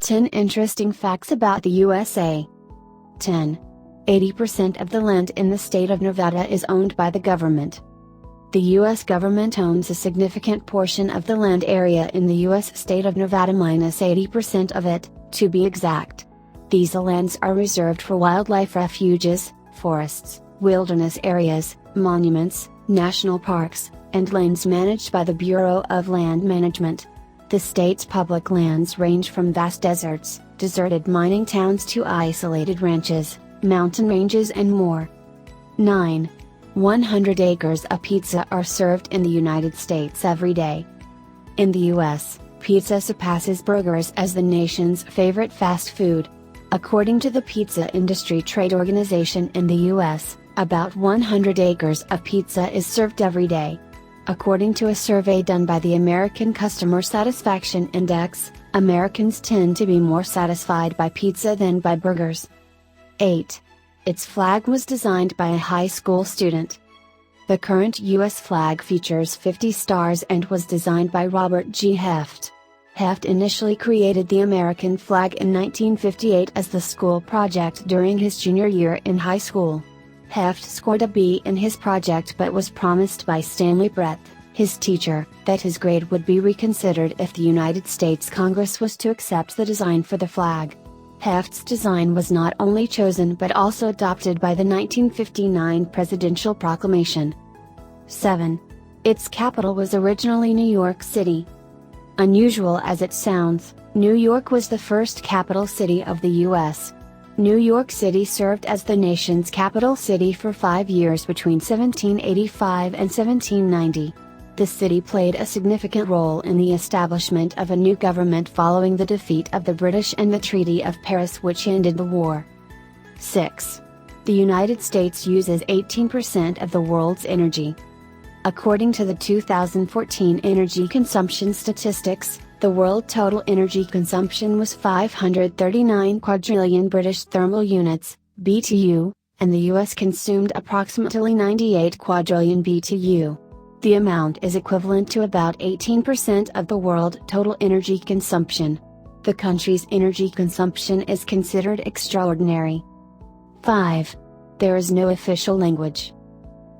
10 interesting facts about the USA. 10. 80% of the land in the state of Nevada is owned by the government. The U.S. government owns a significant portion of the land area in the U.S. state of Nevada, minus 80% of it, to be exact. These lands are reserved for wildlife refuges, forests, wilderness areas, monuments, national parks, and lands managed by the Bureau of Land Management. The state's public lands range from vast deserts, deserted mining towns to isolated ranches, mountain ranges and more. 9. 100 acres of pizza are served in the United States every day. In the U.S., pizza surpasses burgers as the nation's favorite fast food. According to the Pizza Industry Trade Organization in the U.S., about 100 acres of pizza is served every day. According to a survey done by the American Customer Satisfaction Index, Americans tend to be more satisfied by pizza than by burgers. 8. Its flag was designed by a high school student. The current U.S. flag features 50 stars and was designed by Robert G. Heft. Heft initially created the American flag in 1958 as the school project during his junior year in high school. Heft scored a B in his project but was promised by Stanley Brett, his teacher, that his grade would be reconsidered if the United States Congress was to accept the design for the flag. Heft's design was not only chosen but also adopted by the 1959 presidential proclamation. 7. Its capital was originally New York City. Unusual as it sounds, New York was the first capital city of the U.S. New York City served as the nation's capital city for 5 years between 1785 and 1790. The city played a significant role in the establishment of a new government following the defeat of the British and the Treaty of Paris, which ended the war. 6. The United States uses 18% of the world's energy. According to the 2014 energy consumption statistics, the world total energy consumption was 539 quadrillion British thermal units, BTU, and the US consumed approximately 98 quadrillion BTU. The amount is equivalent to about 18% of the world total energy consumption. The country's energy consumption is considered extraordinary. 5. There is no official language.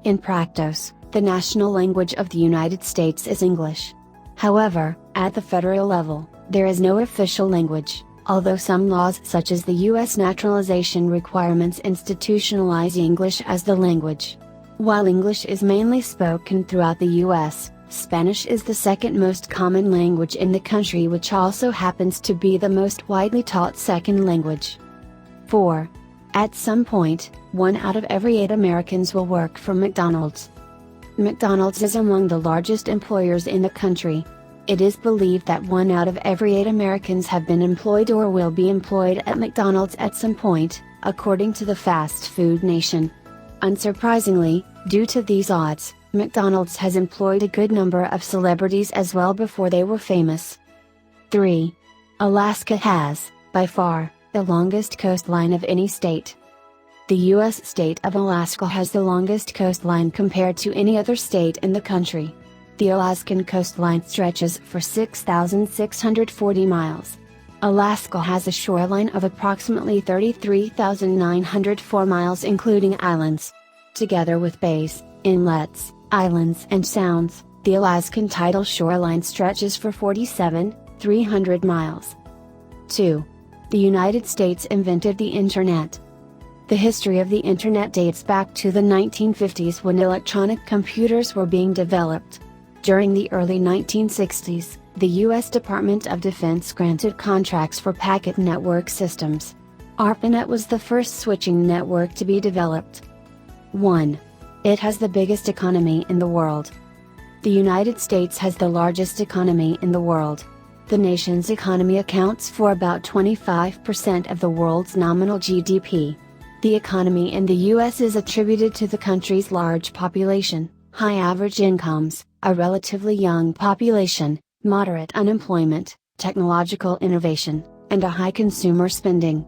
In practice, the national language of the United States is English. However, at the federal level, there is no official language, although some laws such as the U.S. naturalization requirements institutionalize English as the language. While English is mainly spoken throughout the U.S., Spanish is the second most common language in the country, which also happens to be the most widely taught second language. 4. At some point, 1 out of every 8 Americans will work for McDonald's. McDonald's is among the largest employers in the country. It is believed that 1 out of every 8 Americans have been employed or will be employed at McDonald's at some point, according to the fast food nation. Unsurprisingly, due to these odds, McDonald's has employed a good number of celebrities as well before they were famous. 3. Alaska has, by far, the longest coastline of any state. The U.S. state of Alaska has the longest coastline compared to any other state in the country. The Alaskan coastline stretches for 6,640 miles. Alaska has a shoreline of approximately 33,904 miles, including islands. Together with bays, inlets, islands and sounds, the Alaskan tidal shoreline stretches for 47,300 miles. 2. The United States invented the Internet. The history of the Internet dates back to the 1950s when electronic computers were being developed. During the early 1960s, the U.S. Department of Defense granted contracts for packet network systems. ARPANET was the first switching network to be developed. 1. It has the biggest economy in the world. The United States has the largest economy in the world. The nation's economy accounts for about 25% of the world's nominal GDP. The economy in the U.S. is attributed to the country's large population, high average incomes, a relatively young population, moderate unemployment, technological innovation, and a high consumer spending.